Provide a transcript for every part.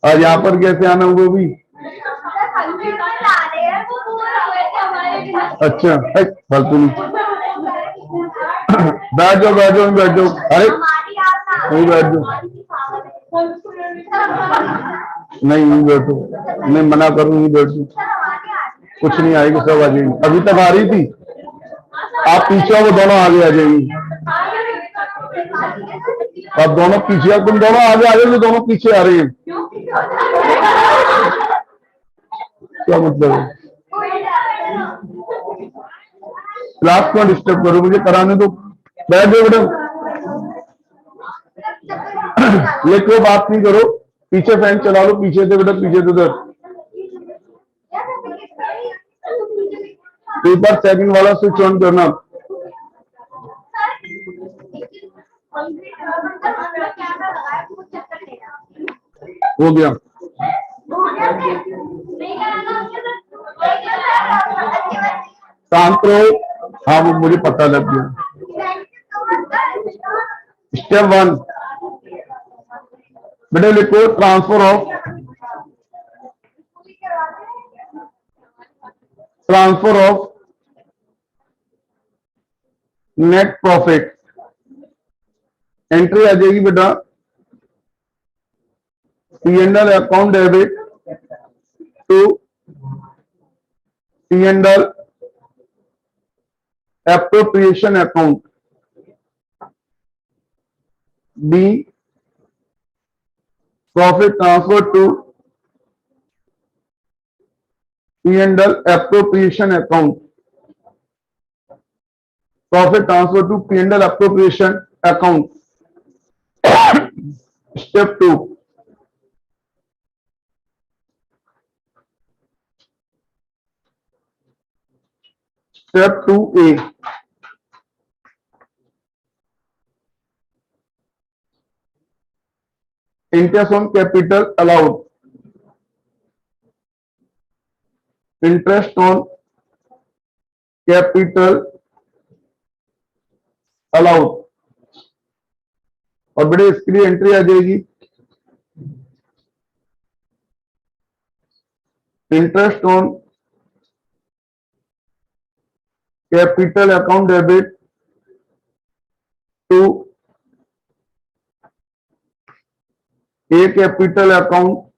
और यहाँ पर कैसे आना वो भी? अच्छा फालतू नहीं। बैठ जाओ बैठ जाओ बैठ जाओ। अरे नहीं बैठ जाओ, नहीं बैठो, मैं मना करूँ नहीं बैठो, कुछ नहीं आएगी, सब आ जाएगी। अभी तक आ रही थी, आप पीछे हो वो दोनों आगे आ जाएंगी। आप दोनों पीछे, तुम दोनों आगे आ जाओगे, दोनों पीछे आ रही है, क्या मतलब है? क्लास को डिस्टर्ब करो, मुझे कराने दो, बैठ जाओ बेटा। लेकिन बात नहीं करो, पीछे फैन चला लो, पीछे से बेटा, पीछे से उधर। पेपर सेकंड वाला स्विच ऑन करना। हो गया। शांत रहो, हाँ वो मुझे पता लग गया। स्टेप 1 बेटा लिखो, transfer of net profit. Entry आ जाएगी बेटा, P&L account debit to P&L appropriation account, B profit transfer to P&L appropriation account, profit transfer to P&L appropriation account. Step 2 step 2A interest on capital allowed, interest on capital allowed. और बेटे इसके लिए entry आ जाएगी, interest on capital account debit to A capital account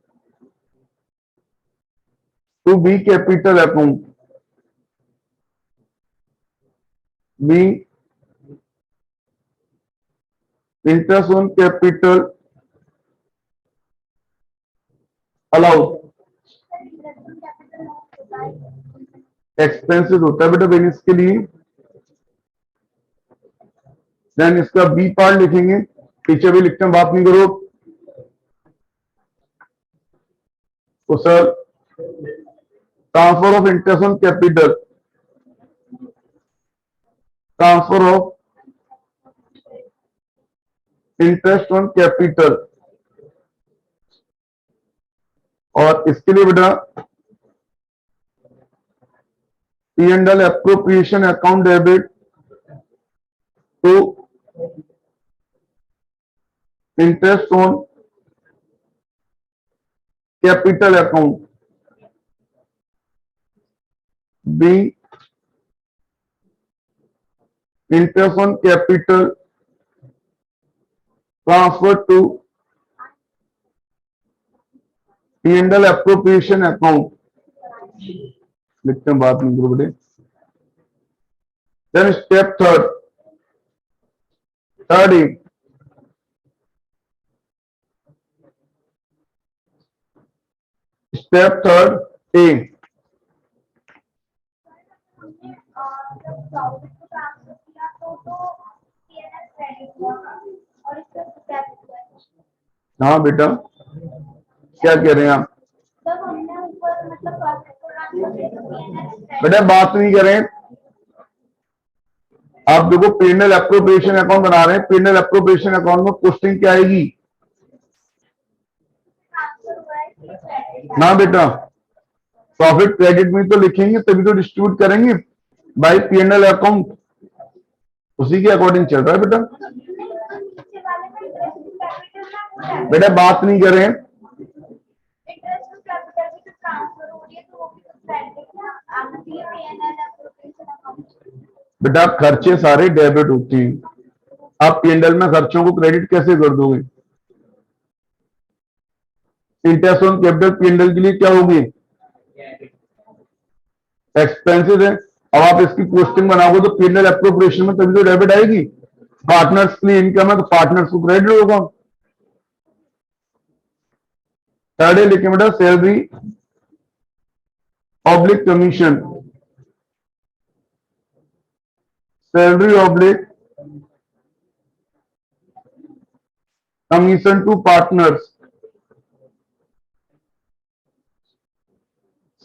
to B capital account, B interest on capital allowed. Expenses होता है बेटा business के लिए। देन इसका बी पार्ट लिखेंगे, पीछे भी लिखते हैं, बात नहीं करो। तो sir transfer of interest on capital, transfer of interest on capital, और इसके लिए बेटा P&L appropriation account debit to interest on capital account, B interest on capital transfer to P&L appropriation account. लिखते हैं, बात नहीं करो बेटे। Then step third A step third A हाँ बेटा क्या कह रहे हैं आप? बेटा बात नहीं कर रहे हैं आप, देखो P&L एप्रोप्रिएशन अकाउंट बना रहे हैं, P&L एप्रोप्रिएशन अकाउंट में पोस्टिंग क्या आएगी ना बेटा? प्रॉफिट क्रेडिट में तो लिखेंगे, तभी तो डिस्ट्रीब्यूट करेंगे बाय P&L अकाउंट, उसी के अकॉर्डिंग चल रहा है बेटा। बेटा बात नहीं कर रहे हैं। बेटा खर्चे सारे डेबिट होते हैं, आप पीएनएल में खर्चों को क्रेडिट कैसे कर दोगे? इंटरेस्ट ऑन कैपिटल पीएनएल के लिए क्या होगी? एक्सपेंसेस है। अब आप इसकी पोस्टिंग बनाओगे तो पीएनएल एप्रोप्रिएशन में तभी तो डेबिट आएगी। पार्टनर्स के लिए इनकम है तो पार्टनर्स को क्रेडिट होगा। थर्ड है लिखे बेटा salary oblique commission, salary oblique commission to partners,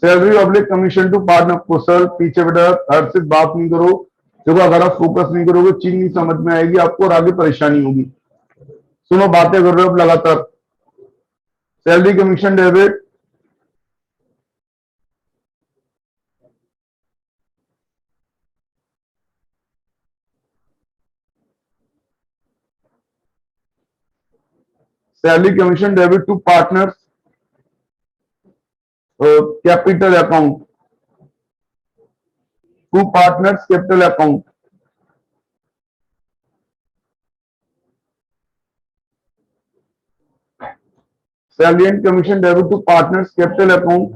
salary oblique commission to partner. Kushal पीछे बेटा हर से बात नहीं करो, देखो अगर आप फोकस नहीं करोगे चीज नहीं समझ में आएगी आपको और आगे परेशानी होगी। सुनो बातें कर रहे हो लगातार। Salary commission debit, salary commission debit to partners capital account, to partners capital account. Salary and commission debit to partners capital account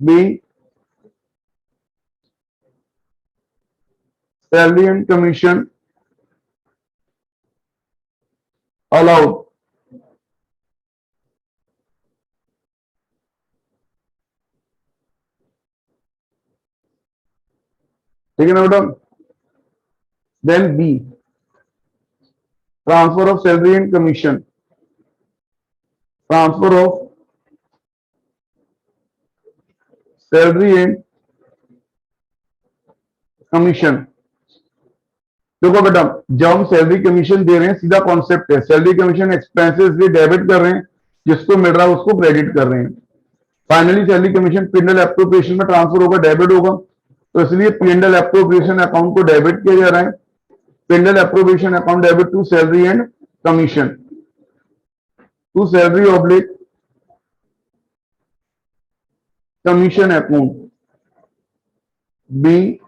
B, salary and commission allowed. ठीक है ना madam? Then B, transfer of salary and commission, transfer of salary and commission. देखो बेटा जब हम salary commission दे रहे हैं सीधा कॉन्सेप्ट है, सैलरी कमीशन एक्सपेंसेस भी डेबिट कर रहे हैं, जिसको मिल रहा है उसको क्रेडिट कर रहे हैं। Finally salary commission PNL appropriation में ट्रांसफर होगा, डेबिट होगा, तो इसलिए पीएनएल एप्रोप्रिएशन अकाउंट को डेबिट किया जा रहा है। PNL appropriation account debit to salary and commission, to salary oblique commission account B,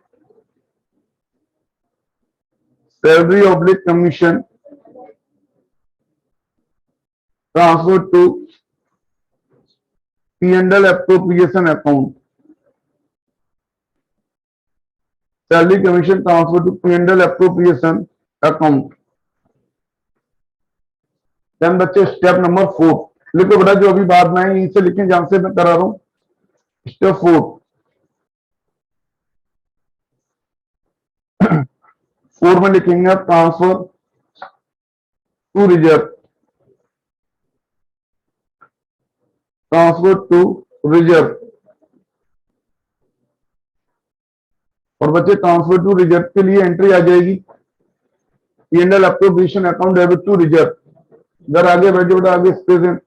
salary oblique commission transfer to PNL appropriation account, salary commission transfer to PNL appropriation account. Then बच्चे step number 4 लिखो बेटा, जो अभी बात में है इनसे लिखें जहां से मैं करा रहा हूं। स्टेप 4, 4 में लिखेंगे आप transfer to reserve, transfer to reserve. और बच्चे ट्रांसफर टू रिजर्व के लिए एंट्री आ जाएगी PNL appropriation account debit to reserve. इधर आगे बैठे बेटा, आगे present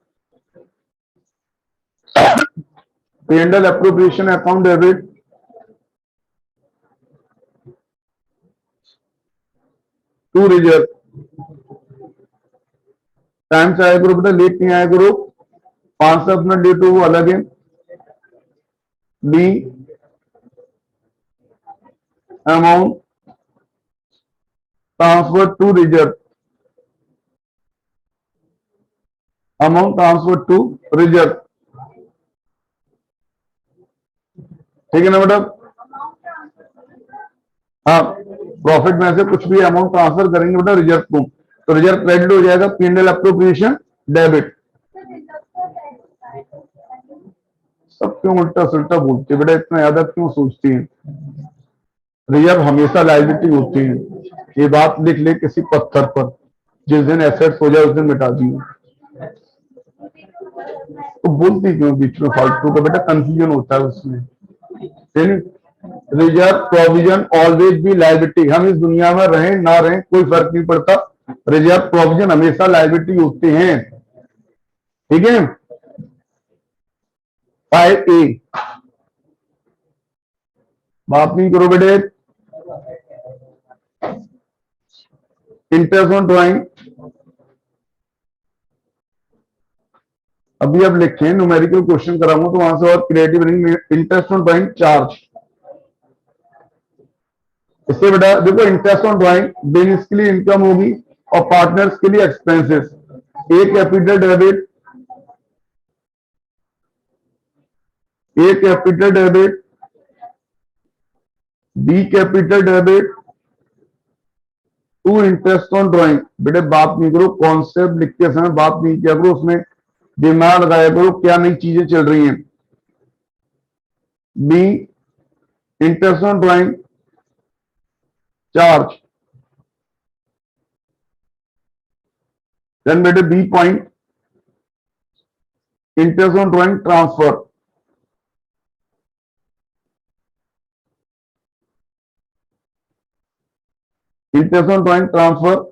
PNL appropriation account debit to reserve. Time से आया करो बेटा, लेट नहीं आया करो, 5-7 मिनट लेट हो वो अलग है। B, amount transfer to reserve, amount transfer to reserve. ठीक है ना बेटा? हाँ, प्रॉफिट में से कुछ भी अमाउंट ट्रांसफर करेंगे बेटा रिजर्व को, तो रिजर्व क्रेडिट हो जाएगा, पीएनएल एप्रोप्रिएशन डेबिट। सब क्यों उल्टा सुल्टा बोलते बेटा, इतना ज्यादा क्यों सोचती है? रिजर्व हमेशा लायबिलिटी होती है, ये बात लिख ले किसी पत्थर पर, जिस दिन एसेट्स हो जाए उस दिन मिटा दिए। तो बोलती क्यों बीच में फालतू का बेटा, कंफ्यूजन होता है उसमें। Reserve provision always be liability, हम इस दुनिया में रहें ना रहें कोई फर्क नहीं पड़ता, रिजर्व प्रोविजन हमेशा लायबिलिटी होते हैं। ठीक है? 5A, बात नहीं करो बेटे। इंटरेस्ट ऑन ड्राइंग अभी आप लिखें न्यूमेरिकल क्वेश्चन कराऊंगा तो वहां से और क्रिएटिव रहेंगे। इंटरेस्ट ऑन ड्राइंग चार्ज, इससे बेटा देखो इंटरेस्ट ऑन ड्राइंग बिजनेस के लिए इनकम होगी और पार्टनर्स के लिए expenses. A capital debit, A capital debit, B capital debit to interest on drawing. बेटे बात नहीं करो, कॉन्सेप्ट लिखते समय बात नहीं किया करो, उसमें दिमाग लगाया करो क्या नई चीजें चल रही हैं। B interest on drawing charge, then बेटे B point interest on drawing transfer, interest on drawing transfer.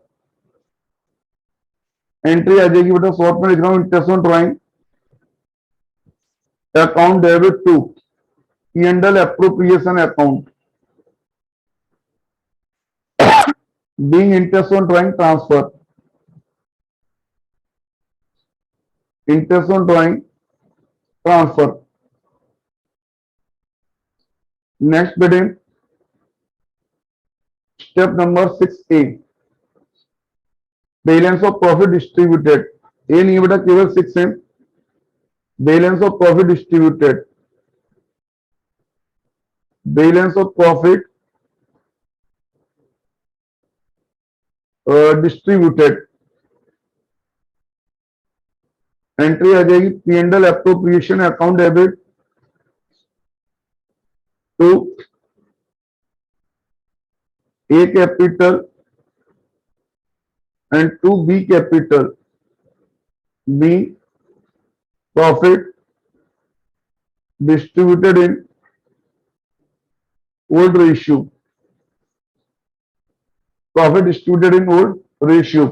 Entry आ जाएगी बेटा, शॉर्ट में लिख रहा हूं interest on drawing account debit to P&L appropriation account, being interest on drawing transfer, interest on drawing transfer. Next bidding, step number 6A, balance of profit distributed. A नहीं बेटा केवल 6 है, balance of profit distributed, balance of profit distributed. Entry आ जाएगी P&L appropriation account debit to A capital and to B capital. B profit distributed in old ratio, profit distributed in old ratio.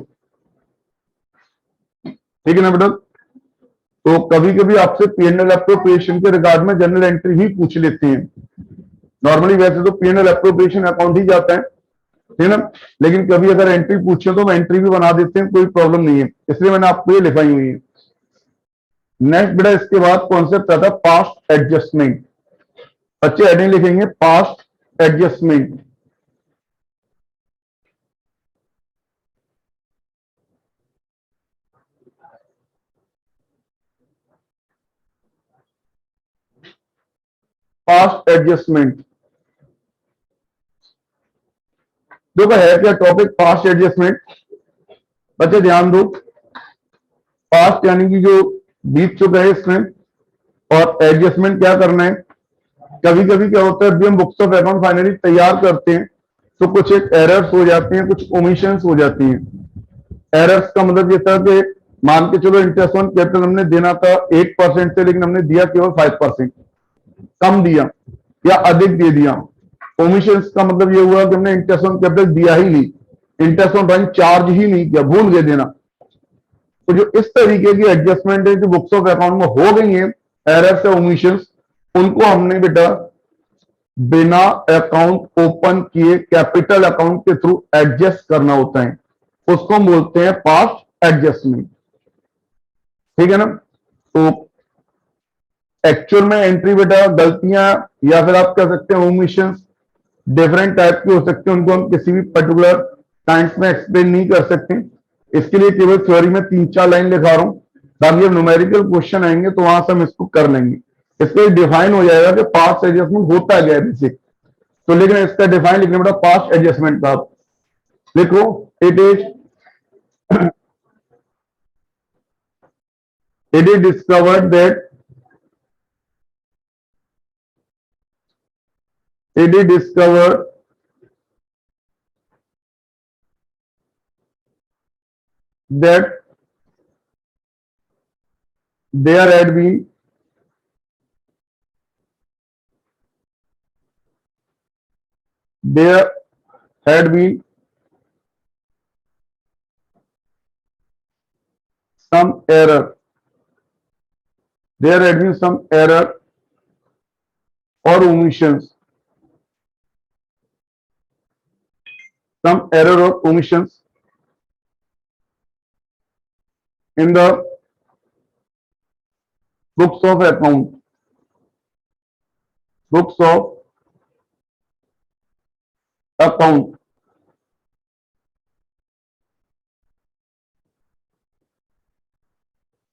ठीक है ना बेटा। तो कभी कभी आपसे P&L एप्रोप्रिएशन के रिगार्ड में जनरल एंट्री ही पूछ लेते हैं। नॉर्मली वैसे तो P&L एप्रोप्रिएशन अकाउंट ही जाता है, ठीक है ना, लेकिन कभी अगर एंट्री पूछे तो हम एंट्री भी बना देते हैं, कोई प्रॉब्लम नहीं है, इसलिए मैंने आपको ये लिखाई हुई है। नेक्स्ट बेटा इसके बाद कॉन्सेप्ट आता है पास्ट एडजस्टमेंट। अच्छे हेडिंग लिखेंगे पास्ट एडजस्टमेंट। पास्ट एडजस्टमेंट देखो है क्या टॉपिक पास्ट एडजस्टमेंट। बच्चे ध्यान दो, पास्ट यानी कि जो बीत चुका है इसमें, और एडजस्टमेंट क्या करना है। कभी कभी क्या होता है, अभी हम बुक्स ऑफ अकाउंट फाइनली तैयार करते हैं तो कुछ एक एरर्स हो जाते हैं, कुछ ओमिशंस हो जाती हैं। एरर्स का मतलब ये था कि मान के चलो इंटरेस्ट ऑन कैपिटल हमने देना था 8% से, लेकिन हमने दिया केवल 5%, कम दिया या अधिक दे दिया। ओमिशंस का मतलब ये हुआ कि हमने इंटरेस्ट ऑन कैपिटल दिया ही नहीं, इंटरेस्ट ऑन ड्राइंग चार्ज ही नहीं किया, भूल गए देना। तो जो इस तरीके की एडजस्टमेंट है जो बुक्स ऑफ अकाउंट में हो गई है, एरर्स या ओमिशंस, उनको हमने बेटा बिना अकाउंट ओपन किए कैपिटल अकाउंट के थ्रू एडजस्ट करना होता है, उसको हम बोलते हैं पास्ट एडजस्टमेंट। ठीक है ना। तो एक्चुअल में एंट्री बेटा गलतियां या फिर आप कह सकते हैं ओमिशंस डिफरेंट टाइप की हो सकती है, उनको हम किसी भी पर्टिकुलर टाइम्स में एक्सप्लेन नहीं कर सकते। इसके लिए केवल थ्योरी में 3-4 लाइन लिखा रहा हूं, ताकि जब न्यूमेरिकल क्वेश्चन आएंगे तो वहां से हम इसको कर लेंगे। इसके डिफाइन हो जाएगा कि पास्ट एडजस्टमेंट होता क्या है बेसिक। तो लेकिन इसका डिफाइन लिखने बेटा पास्ट एडजस्टमेंट का आप लिखो, it is discovered that it is discovered that there had been some error, there had been some error or omissions, some error or omissions in the books of account, books of account,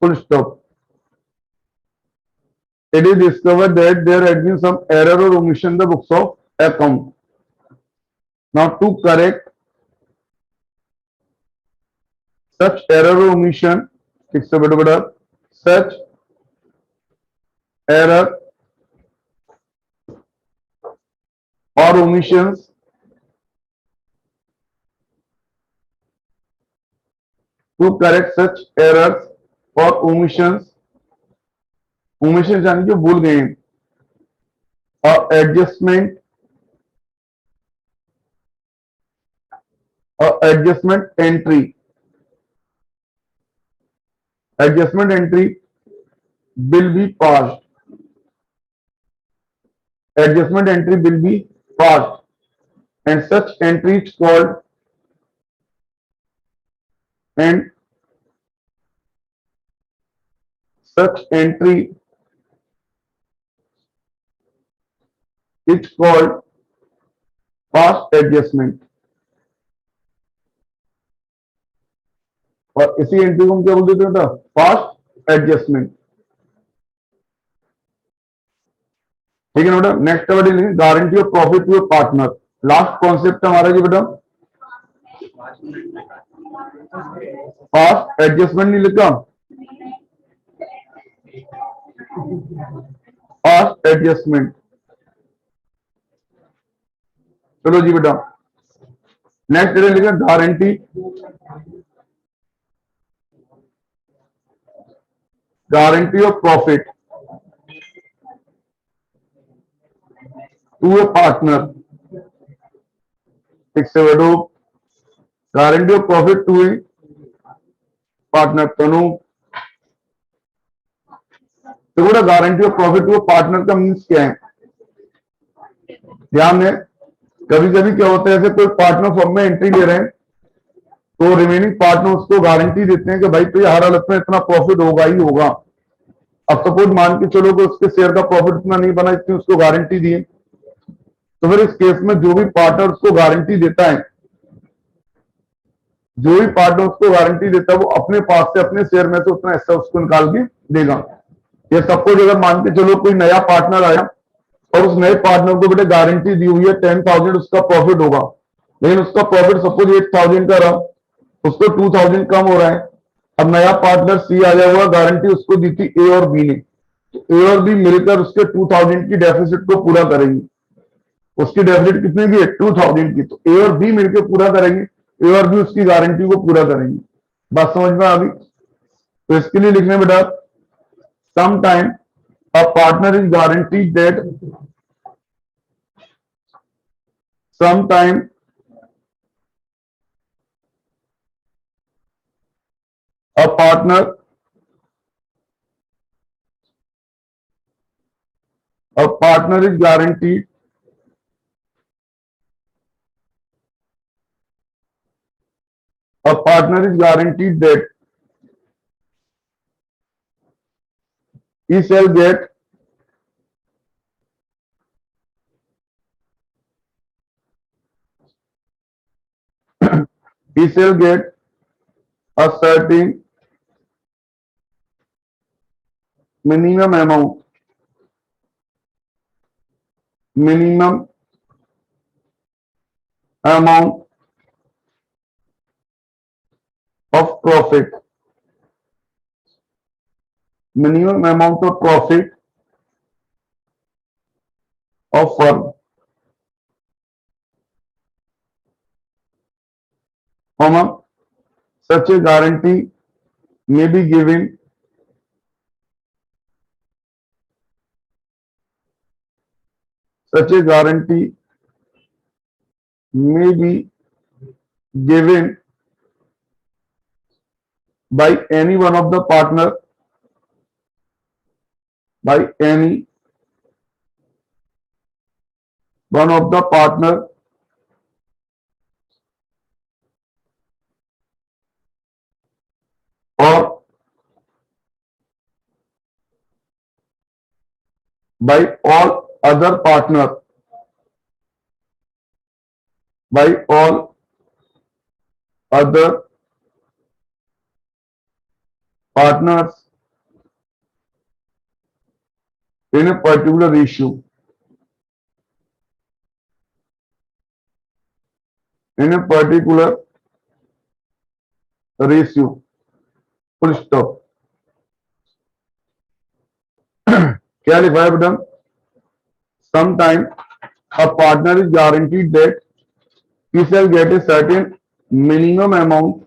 full stop. It is discovered that there had been some error or omission in the books of account. Now to correct such error or omission, ठीक से बेटा बेटा, such error or omissions, to correct such errors or omissions, omissions यानी जो भूल गए हैं, और adjustment entry, adjustment entry will be passed, adjustment entry will be passed, and such entry is called, and such entry is called past adjustment. और इसी entry को हम क्या बोल देते हैं? Past adjustment. ठीक है ना बेटा। नेक्स्ट है बेटा guarantee of profit to partner. Last concept हमारा जी बेटा पास्ट एडजस्टमेंट नहीं लिखा, पास्ट एडजस्टमेंट। चलो जी बेटा नेक्स्ट लिखा guarantee, guarantee of profit to a partner. ठीक से बेटो guarantee of profit to a partner. Tanu तो बेटा guarantee of profit to a partner का मीन्स क्या है? ध्यान दें, कभी कभी क्या होता है, ऐसे कोई पार्टनर फर्म में एंट्री ले रहे हैं तो रिमेनिंग पार्टनर उसको गारंटी देते हैं कि भाई तो हर हालत में इतना प्रॉफिट होगा ही होगा। अब सपोज मान के चलो कि उसके शेयर का प्रॉफिट इतना नहीं बना, इतनी उसको गारंटी दी, तो फिर इस केस में जो भी पार्टनर उसको गारंटी देता है, जो भी पार्टनर उसको गारंटी देता है वो अपने पास से अपने शेयर में से उतना हिस्सा उसको निकाल के देगा। ये सपोज अगर मान के चलो कोई नया पार्टनर आया और उस नए पार्टनर को बेटे गारंटी दी हुई है 10,000 उसका प्रॉफिट होगा, लेकिन उसका प्रॉफिट सपोज 8,000 का रहा, उसको 2,000 कम हो रहा है। अब नया पार्टनर सी आया हुआ, गारंटी उसको दी थी ए और बी ने, तो ए और बी मिलकर उसके 2,000 की डेफिसिट को पूरा करेंगे। उसकी डेफिसिट कितने की है? 2,000 की। तो ए और बी मिलकर पूरा करेंगे, ए और बी उसकी गारंटी को पूरा करेंगे। बात समझ में आ गई? तो इसके लिए लिखने बेटा sometime a partner is guaranteed that sometime a partner is guaranteed that he shall get a certain minimum amount of profit, minimum amount of profit of firm, comma, such a guarantee may be given such a guarantee may be given by any one of the partner, by any one of the partner or by all other partner, by all other partners in a particular issue, in a particular ratio, full stop. क्या लिखा है बेटा? Sometime a partner is guaranteed that he shall get a certain minimum amount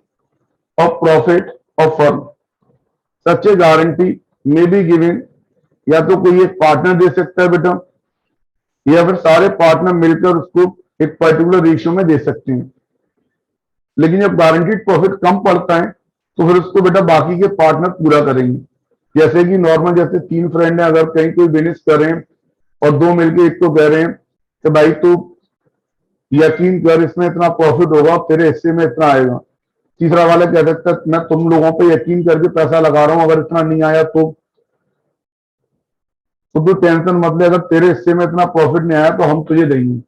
of profit of firm. Such a guarantee may be given, या तो कोई एक partner दे सकता है बेटा, या फिर सारे पार्टनर मिलकर उसको एक पर्टिकुलर रेशियो में दे सकते हैं। लेकिन जब गारंटीड प्रॉफिट कम पड़ता है तो फिर उसको बेटा बाकी के पार्टनर पूरा करेंगे। जैसे कि नॉर्मल जैसे 3 फ्रेंड है, अगर कहीं कोई बिजनेस कर रहे हैं और 2 मिलकर एक को कह रहे हैं कि भाई तू यकीन कर इसमें इतना प्रॉफिट होगा, तेरे हिस्से में इतना आएगा। तीसरा वाला कह सकता है मैं तुम लोगों पे यकीन करके पैसा लगा रहा हूं, अगर इतना नहीं आया तो तू टेंशन मत ले, अगर तेरे हिस्से में इतना प्रॉफिट नहीं आया तो हम तुझे देंगे।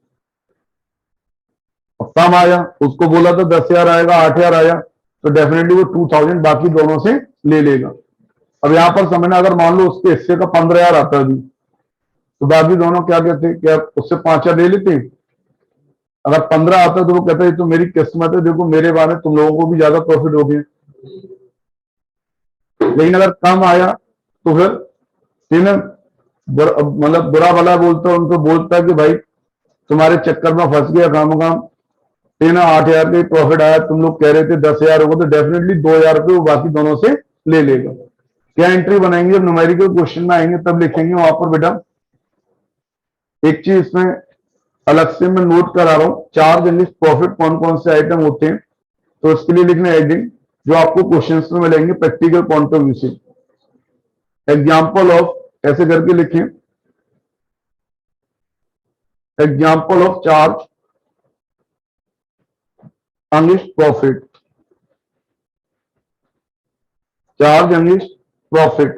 कम आया, उसको बोला था 10,000 आएगा, 8,000 आया, तो डेफिनेटली वो 2,000 बाकी दोनों से ले लेगा। अब यहां पर समझना, अगर मान लो उसके हिस्से का 15,000 आता है तो बाकी दोनों क्या कहते हैं, क्या उससे 5,000 ले लेते हैं? अगर 15 आता है तो वो कहता है तो मेरी किस्मत है, देखो मेरे बारे तुम लोगों को भी ज्यादा प्रॉफिट हो गया। लेकिन अगर कम आया तो फिर मतलब बुरा भला बोलता है, उनको बोलता है कि भाई तुम्हारे चक्कर में फंस गया काम 8,000 का प्रॉफिट आया, तुम लोग कह रहे थे 10,000 होगा, तो डेफिनेटली 2,000 रुपये वो बाकी दोनों से ले लेगा। क्या एंट्री बनाएंगे? जब न्यूमेरिकल क्वेश्चन में आएंगे तब लिखेंगे वहां पर बेटा। एक चीज इसमें अलग से मैं नोट करा रहा हूं, चार्ज एंड प्रॉफिट कौन कौन से आइटम होते हैं, तो इसके लिए लिखना हेडिंग जो आपको क्वेश्चंस में मिलेंगे प्रैक्टिकल पॉइंट ऑफ व्यू से। एग्जाम्पल ऑफ ऐसे करके लिखें, example of charge against profit, charge against profit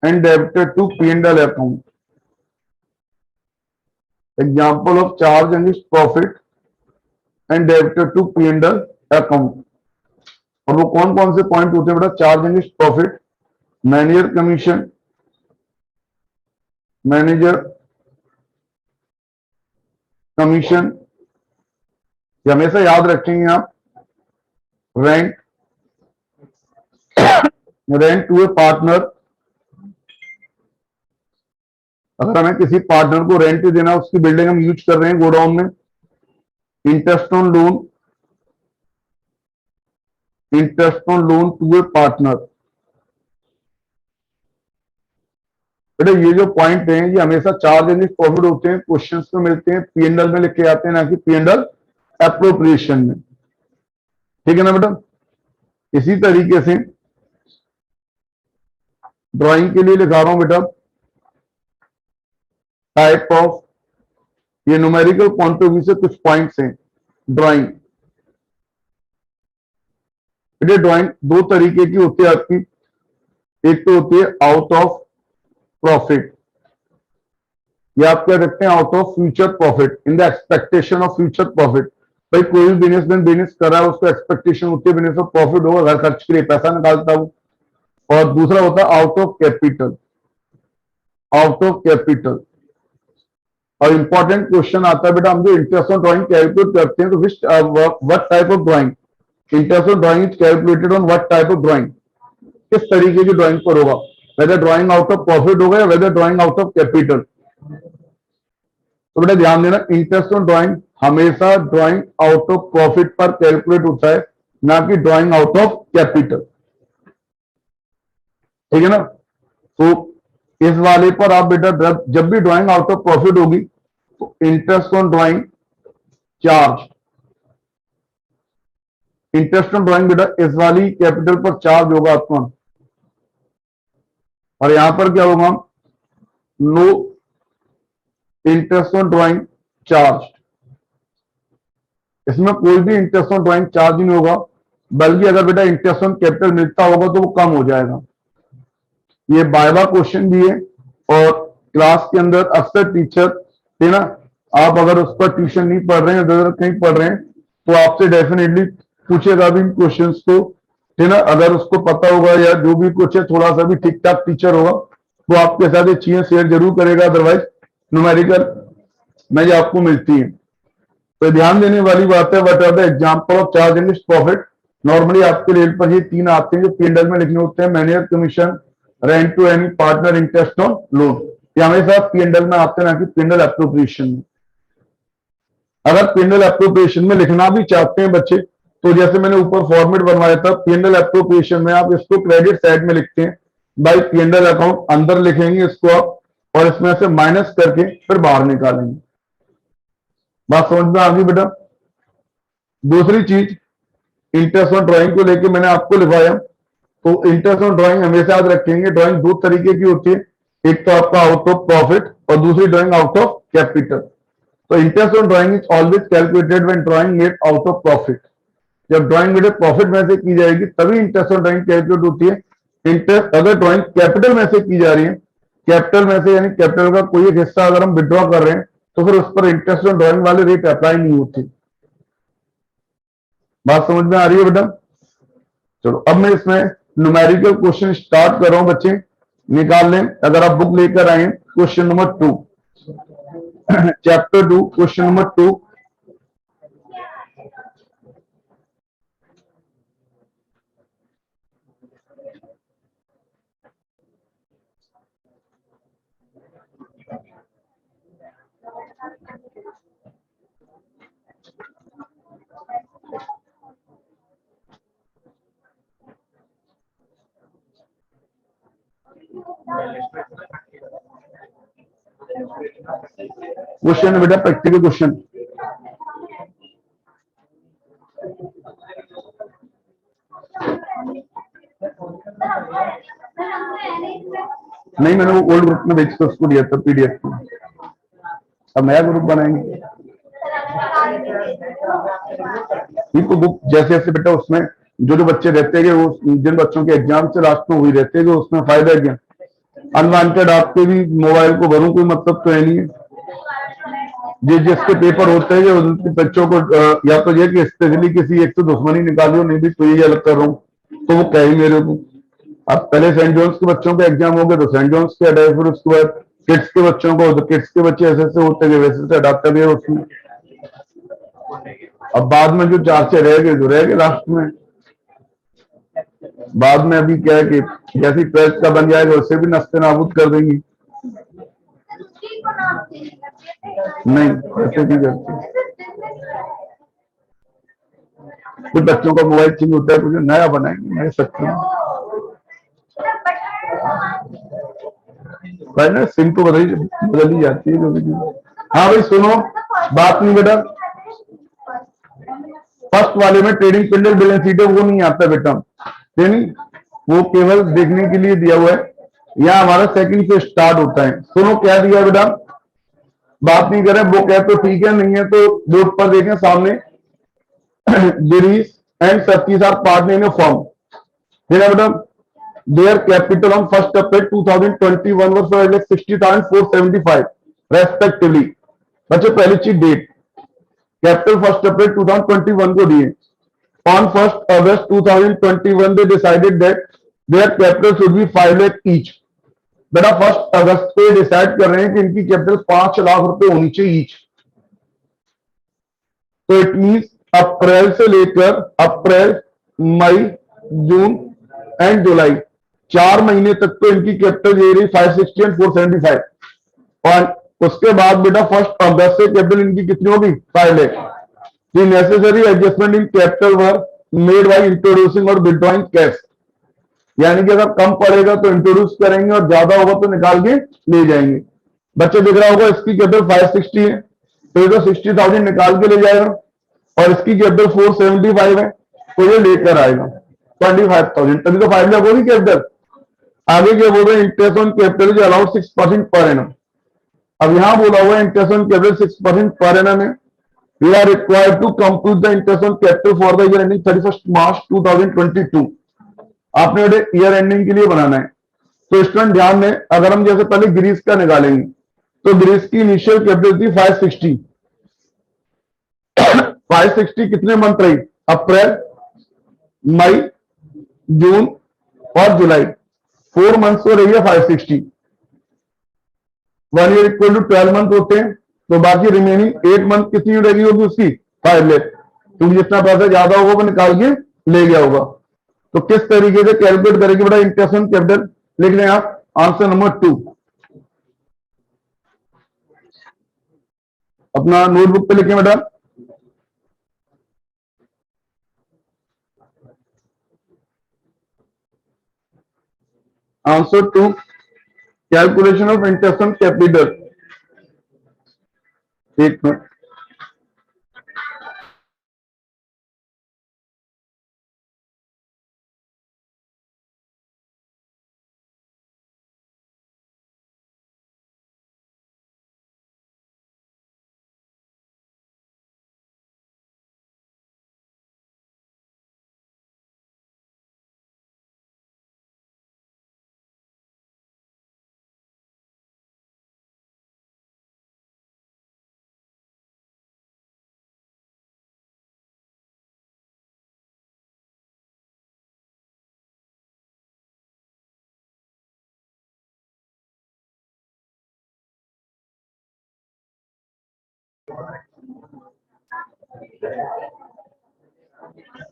and debited to P&L account. Example of charge against profit and debited to P&L account. और वो कौन कौन से पॉइंट होते हैं बेटा? Charge against profit, manager commission, ये हमेशा याद रखेंगे आप। रेंट टू ए पार्टनर, अगर हमें किसी पार्टनर को रेंट देना, उसकी बिल्डिंग हम यूज कर रहे हैं गोडाउन में। Interest on loan to a partner. बेटा ये जो पॉइंट है ये हमेशा चार्ज एंड प्रॉफिट होते हैं, क्वेश्चंस में मिलते हैं, P&L में लिखे आते हैं, ना कि P&L एप्रोप्रिएशन में। ठीक है ना बेटा? इसी तरीके से ड्राइंग के लिए लिखा रहा हूं बेटा, टाइप ऑफ, ये न्यूमेरिकल पॉइंट ऑफ व्यू से कुछ पॉइंट्स हैं ड्राइंग। बेटा ड्राइंग 2 तरीके की होती है आपकी, एक तो होती है आउट ऑफ प्रॉफिट, या आप क्या देखते हैं out of future profit, in the expectation of future profit. भाई कोई भी बिजनेसमैन बिजनेस कर रहा है, उसको एक्सपेक्टेशन होती है बिजनेस में प्रॉफिट होगा, घर खर्च के लिए पैसा निकालता हूं। और दूसरा होता है आउट ऑफ कैपिटल, और इंपॉर्टेंट क्वेश्चन आता है बेटा, हम जो इंटरेस्ट ऑन ड्राइंग कैलकुलेट करते हैं तो which what type of drawing, interest on drawing is calculated on what type of drawing, किस तरीके की ड्राइंग पर होगा, whether drawing out of profit होगा या whether drawing out of capital. तो बेटा ध्यान देना, इंटरेस्ट ऑन ड्राइंग हमेशा ड्राइंग आउट ऑफ प्रॉफिट पर कैलकुलेट होता है, ना कि ड्राइंग आउट ऑफ कैपिटल। ठीक है ना? तो इस वाले पर आप बेटा जब भी ड्राइंग आउट ऑफ प्रॉफिट होगी तो interest on drawing charge, interest on drawing बेटा इस वाली कैपिटल पर चार्ज होगा आपका, और यहां पर क्या होगा, no interest on drawing charge. इसमें कोई भी इंटरेस्ट ऑन ड्राइंग चार्ज नहीं होगा, बल्कि अगर बेटा इंटरेस्ट ऑन कैपिटल मिलता होगा तो वो कम हो जाएगा। ये बायबा क्वेश्चन भी है और क्लास के अंदर अक्सर टीचर है ना, आप अगर उस पर ट्यूशन नहीं पढ़ रहे हैं, अगर कहीं पढ़ रहे हैं तो आपसे डेफिनेटली पूछेगा भी इन क्वेश्चंस को, है ना। अगर उसको पता होगा या जो भी कुछ है थोड़ा सा भी ठीक ठाक टीचर होगा तो आपके साथ ये चीजें शेयर जरूर करेगा, अदरवाइज न्यूमेरिकल में ये आपको मिलती है। तो ध्यान देने वाली बात है, what are the example of charge against profit. Normally आपके लेवल पर ये तीन आते हैं जो पी&एल में लिखने होते हैं, manager commission, rent to any partner, interest on loan. ये हमेशा पी&एल में आते हैं, ना कि पी&एल एप्रोप्रिएशन में। अगर पी&एल एप्रोप्रिएशन में लिखना भी चाहते हैं बच्चे तो जैसे मैंने ऊपर फॉर्मेट बनवाया था, पी&एल एप्रोप्रिएशन में आप इसको क्रेडिट साइड में लिखते हैं, बाई पी&एल अकाउंट अंदर लिखेंगे इसको आप, और इसमें से माइनस करके फिर बाहर निकालेंगे। बात समझ में आ गई बेटा। दूसरी चीज, इंटरेस्ट ऑन ड्राइंग को लेके मैंने आपको लिखवाया, तो इंटरेस्ट ऑन ड्राइंग हमेशा याद रखेंगे, ड्राइंग दो तरीके की होती है, एक तो आपका आउट ऑफ प्रॉफिट और दूसरी ड्राइंग आउट ऑफ कैपिटल। तो interest on drawing is always calculated when drawing made out of profit. जब ड्राइंग मेड प्रॉफिट में से की जाएगी तभी इंटरेस्ट ऑन ड्राइंग कैलकुलेट होती है। इंटरेस्ट अगर ड्राइंग कैपिटल में से की जा रही है, कैपिटल में से यानी कैपिटल का कोई एक हिस्सा अगर हम विड्रॉ कर रहे हैं तो फिर उस पर इंटरेस्ट ऑन ड्राइंग वाले रेट अप्लाई नहीं होती। बात समझ में आ रही है बेटा। चलो अब मैं इसमें न्यूमेरिकल क्वेश्चन स्टार्ट कर रहा हूं, बच्चे निकाल लें। अगर आप बुक लेकर आए, question number 2, chapter 2, question number 2। Question है बेटा प्रैक्टिकल क्वेश्चन। नहीं, मैंने वो ओल्ड ग्रुप में भेज के उसको दिया था पीडीएफ में, अब नया ग्रुप बनाएंगे। ये तो बुक जैसे जैसे बेटा उसमें जो जो बच्चे रहते हैं वो जिन बच्चों के एग्जाम से लास्ट में हुई रहते हैं, उसमें फायदा है क्या। अनवांटेड आपके भी मोबाइल को भरूं कोई मतलब तो है नहीं है। जिसके पेपर होते हैं उनके बच्चों को या तो ये कि स्पेशली किसी एक से दुश्मनी निकालियो, नहीं भी तो ये अलग कर रहा हूँ तो वो कहे मेरे को। अब पहले सेंट जॉन्स के बच्चों के एग्जाम हो गए तो सेंट जॉन्स के हटाए, फिर उसके बाद किड्स के बच्चों को, तो किड्स के बच्चे ऐसे ऐसे होते गए वैसे से हटाते गए उसमें। अब बाद में जो 4 से रह गए जो रह गए लास्ट में, बाद में अभी क्या है कि जैसी 12th का बन जाएगा उससे भी नस्ते नाबूद कर देंगी। नहीं ऐसे भी करते, कुछ बच्चों का मोबाइल चेंज होता है, कुछ नया बनाएंगे, नए सकते हैं भाई ना, सिम तो बदल ही जाती है जो भी। हाँ भाई सुनो, बात नहीं बेटा, फर्स्ट वाले में ट्रेडिंग पिंडल बैलेंस शीट है वो नहीं आता बेटा, नहीं वो केवल देखने के लिए दिया हुआ है। यहाँ हमारा सेकंड से स्टार्ट होता है। सुनो क्या दिया बेटा, बात नहीं करें, वो कहते तो ठीक है, नहीं है तो बोर्ड पर देखें सामने, Girish and Satish are partner in a firm, देखा बेटा, their capital on 1 April 2021 was 60,475 respectively. बच्चों पहली चीज डेट, कैपिटल 1 अप्रैल 2021 को दिए, on 1 August 2021 they decided that their capital should be 5 lakh each। बेटा 1 अगस्त पे डिसाइड कर रहे हैं कि इनकी कैपिटल 5 लाख रुपए होनी चाहिए ईच। तो इट मींस अप्रैल से लेकर अप्रैल, मई, जून एंड जुलाई 4 महीने तक तो इनकी कैपिटल ये रही 560 एंड 475, और उसके बाद बेटा 1 अगस्त से कैपिटल इनकी कितनी होगी 5 lakh. The necessary adjustment in capital were made by introducing और withdrawing cash। यानी कि अगर कम पड़ेगा तो इंट्रोड्यूस करेंगे और ज्यादा होगा तो निकाल के ले जाएंगे। बच्चे दिख रहा होगा इसकी कैपिटल 560 है तो ये तो 60,000 निकाल के ले जाएगा, और इसकी कैपिटल 475 है तो ये लेकर आएगा 25,000, तभी तो 5 लाख होगी कैपिटल। आगे क्या बोल रहे हैं, इंटरेस्ट ऑन कैपिटल जो अलाउड 6% पर एनम। अब यहां बोला हुआ है interest on capital 6% per annum है, We are required to compute the interest on capital for the year ending 31st March 2022. आपने ईयर एंडिंग के लिए बनाना है। तो स्टूडेंट ध्यान दें, अगर हम जैसे पहले ग्रीस का निकालेंगे तो ग्रीस की इनिशियल कैपिटल थी 560। 560 कितने मंथ रही? अप्रैल, मई, जून और जुलाई, 4 मंथ्स को रही है 560। 1 ईयर इक्वल टू 12 मंथ होते हैं, तो बाकी रिमेनिंग 8 मंथ कितनी रहेगी होगी उसकी 5 लाख, क्योंकि जितना पैसा ज्यादा होगा वो निकाल के ले गया होगा। तो किस तरीके से कैलकुलेट करेंगे बेटा इंटरेस्ट ऑन कैपिटल? लिख लें आप आंसर नंबर 2 अपना नोटबुक पे लिखें बेटा। Answer 2 calculation of interest on capital. एक मिनट,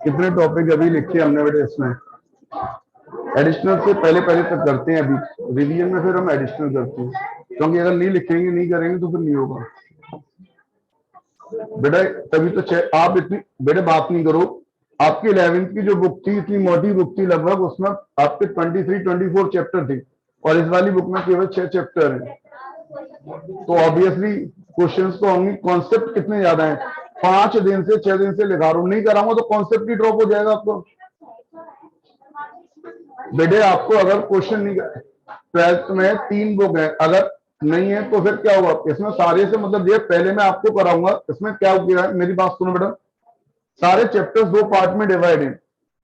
कितने टॉपिक अभी लिखे हमने बेटे इसमें? एडिशनल से पहले पहले तक करते हैं, अभी रिवीजन में फिर हम एडिशनल करते हैं, क्योंकि अगर नहीं लिखेंगे नहीं करेंगे तो फिर नहीं होगा बेटा। तभी तो आप इतनी बेटे बात नहीं करो। आपकी 11th की जो बुक थी इतनी मोटी बुक थी, लगभग उसमें आपके 23-24 चैप्टर थे, और इस वाली बुक में केवल 6 चैप्टर हैं। तो ऑब्वियसली क्वेश्चंस तो होंगे, कॉन्सेप्ट कितने ज्यादा हैं। 5 दिन से 6 दिन से लिखा रहा हूं, नहीं कराऊंगा तो कॉन्सेप्ट ही ड्रॉप हो जाएगा आपको। बेटे आपको अगर क्वेश्चन नहीं, 12th में 3 बुक है, अगर नहीं है तो फिर क्या होगा? इसमें सारे से मतलब ये पहले मैं आपको कराऊंगा, इसमें क्या होगा मेरी बात सुनो बेटा। सारे चैप्टर्स 2 पार्ट में डिवाइड हैं।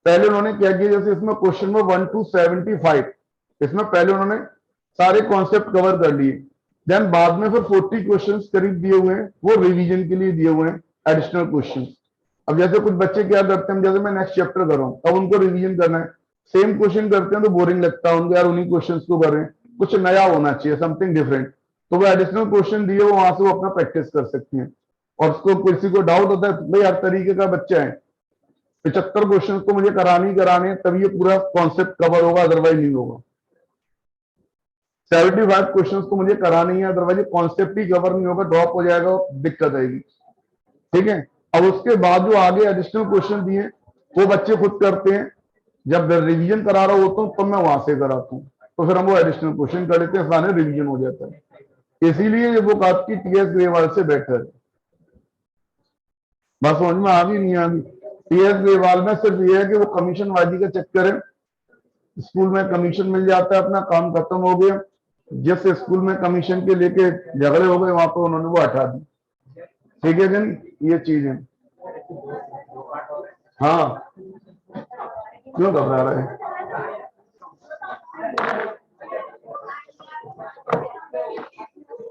पहले उन्होंने क्या किया, जैसे इसमें क्वेश्चन में 1 to 75, इसमें पहले उन्होंने सारे कॉन्सेप्ट कवर कर लिए। देन बाद में फिर 40 क्वेश्चंस करीब दिए हुए हैं, वो रिवीजन के लिए दिए हुए हैं, एडिशनल क्वेश्चंस। अब जैसे कुछ बच्चे क्या करते हैं, जैसे मैं नेक्स्ट चैप्टर कर रहा हूँ, अब उनको रिवीजन करना है, सेम क्वेश्चन करते हैं तो बोरिंग लगता है उनको, यार उन्हीं क्वेश्चन को कर रहे हैं, कुछ नया होना चाहिए, समथिंग डिफरेंट। तो वो एडिशनल क्वेश्चन दिए, वो वहां से वो अपना प्रैक्टिस कर सकते हैं। और उसको किसी को डाउट होता है, भाई हर तरीके का बच्चा है, 75 क्वेश्चन को मुझे कराने तभी ये पूरा कॉन्सेप्ट कवर होगा, अदरवाइज नहीं होगा। 75 क्वेश्चन को मुझे करानी है, अदरवाइज कॉन्सेप्ट ही कवर नहीं होगा, ड्रॉप हो जाएगा, दिक्कत आएगी। ठीक है, अब उसके बाद जो आगे एडिशनल क्वेश्चन दिए वो बच्चे खुद करते हैं। जब रिवीजन करा रहा होता हूँ तब मैं वहां से कराता हूँ, तो फिर हम वो एडिशनल क्वेश्चन कर लेते हैं, सारे रिवीजन हो जाता है। इसीलिए ये बुक आपकी टीएस ग्रेवाल से बेटर है। बस समझ में आ गई नहीं आ गई? टीएस ग्रेवाल में सिर्फ ये है कि वो कमीशन बाजी का चक्कर है, स्कूल में कमीशन मिल जाता है, अपना काम खत्म हो गया। जिस स्कूल में कमीशन के लेके झगड़े हो गए वहां पर उन्होंने वो हटा दी। ठीक है कि नहीं, ये चीज है। हाँ, क्यों घबरा रहे हैं?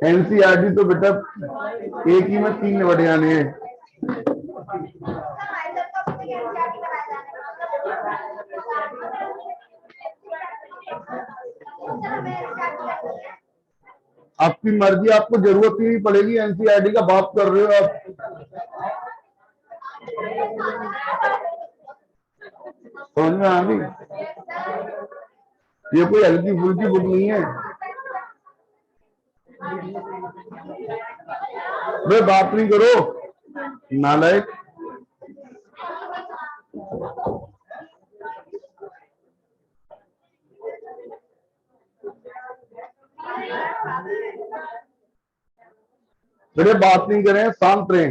एनसीईआरटी तो बेटा एक ही में 3 बड़े आने हैं। आपकी मर्जी, आपको जरूरत ही नहीं पड़ेगी, एनसीईआरटी का बात कर रहे हो आप। समझ में आ गई? ये कोई हल्की फुल्की बुक नहीं है। भाई बात नहीं करो नालायक। बेटे बात नहीं करें, शांत रहे।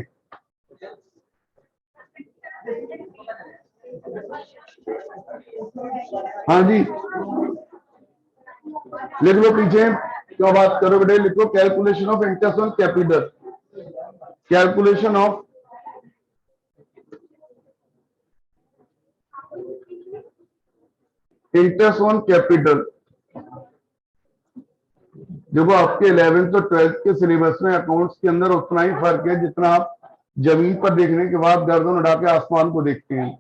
हाँ जी, लिख लो पीछे, क्यों बात करो बेटे, लिखो calculation of interest on capital. Calculation of interest on capital, देखो आपके 11th और 12th के सिलेबस में अकाउंट्स के अंदर उतना ही फर्क है जितना आप जमीन पर देखने के बाद गर्दन उठा के आसमान को देखते हैं।